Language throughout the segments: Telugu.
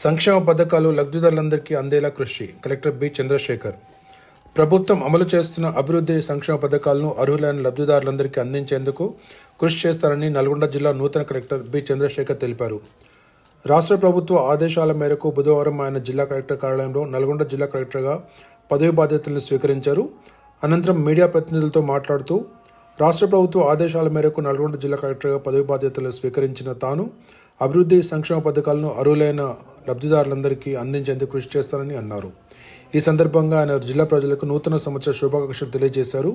సంక్షేమ పథకాలు లబ్ధిదారులందరికీ అందేలా కృషి. Collector B Chandrasekhar. ప్రభుత్వం అమలు చేస్తున్న అభివృద్ధి సంక్షేమ పథకాలను అర్హులైన లబ్ధిదారులందరికీ అందించేందుకు కృషి చేస్తారని నల్గొండ జిల్లా నూతన కలెక్టర్ బి చంద్రశేఖర్ తెలిపారు. రాష్ట్ర ప్రభుత్వ ఆదేశాల మేరకు బుధవారం ఆయన జిల్లా కలెక్టర్ కార్యాలయంలో నల్గొండ జిల్లా కలెక్టర్గా పదవి బాధ్యతలను స్వీకరించారు. అనంతరం మీడియా ప్రతినిధులతో మాట్లాడుతూ రాష్ట్ర ప్రభుత్వ ఆదేశాల మేరకు నల్గొండ జిల్లా కలెక్టర్గా పదవి బాధ్యతలు స్వీకరించిన తాను అభివృద్ధి సంక్షేమ పథకాలను అర్హులైన లబ్ధిదారులందరికీ అందించేందుకు కృషి చేస్తానని అన్నారు. ఈ సందర్భంగా ఆయన జిల్లా ప్రజలకు నూతన సంవత్సర శుభాకాంక్షలు తెలియజేశారు.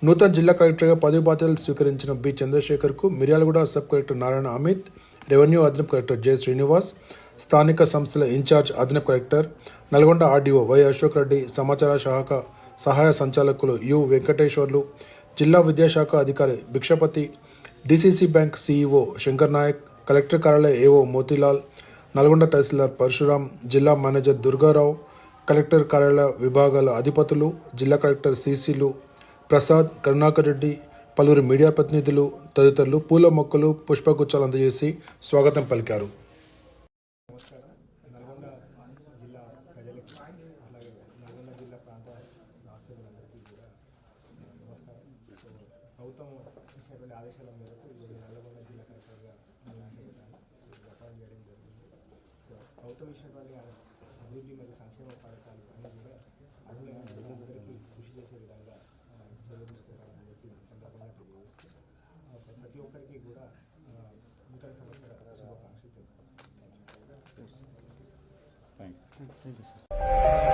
నూతన జిల్లా కలెక్టర్గా పదవి బాధ్యతలు స్వీకరించిన బి చంద్రశేఖర్కు Miryalaguda sub collector Narayana Amit, revenue అదనపు కలెక్టర్ జె శ్రీనివాస్, స్థానిక సంస్థల ఇన్ఛార్జ్ అదనపు collector Nalgonda RDO Y Ashok Reddy, సమాచార శాఖ సహాయ సంచాలకులు యు వెంకటేశ్వర్లు, జిల్లా విద్యాశాఖ అధికారి Bhikshapathi, DCC bank CEO Shankar Nayak, collector కార్యాలయ ఏఓ మోతీలాల్, నల్గొండ తహసీల్దార్ పరశురాం, జిల్లా మేనేజర్ దుర్గారావు, కలెక్టర్ కార్యాలయ విభాగాల అధిపతులు, జిల్లా కలెక్టర్ సిసిలు ప్రసాద్, కరుణాకర్ రెడ్డి, పలువురు మీడియా ప్రతినిధులు తదితరులు పూల మొక్కలు, పుష్పగుచ్చాలు అందజేసి స్వాగతం పలికారు. నల్గొండ జిల్లా ప్రజలకి అలాగే నల్గొండ జిల్లా ప్రాంత రాష్ట్రాలందరికీ కూడా నమస్కారం. ప్రభుత్వం ఇచ్చినటువంటి ఆదేశాల మేరకు ఇప్పుడు నల్గొండ జిల్లా కలెక్టర్గా నియమించబడ్డాను, అపాయింట్ చేయడం జరిగింది. ప్రభుత్వం ఇచ్చినటువంటి అభివృద్ధి మరియు సంక్షేమ పథకాలు అన్నీ కూడా అర్హులైన ప్రజలందరికీ కృషి చేసే విధంగా చర్య తీసుకోవాలని చెప్పి సందర్భంగా తెలియజేస్తూ ప్రతి ఒక్కరికి కూడా నూతన సంవత్సర శుభాకాంక్షలు తెలుపుతాను. Thank you, sir.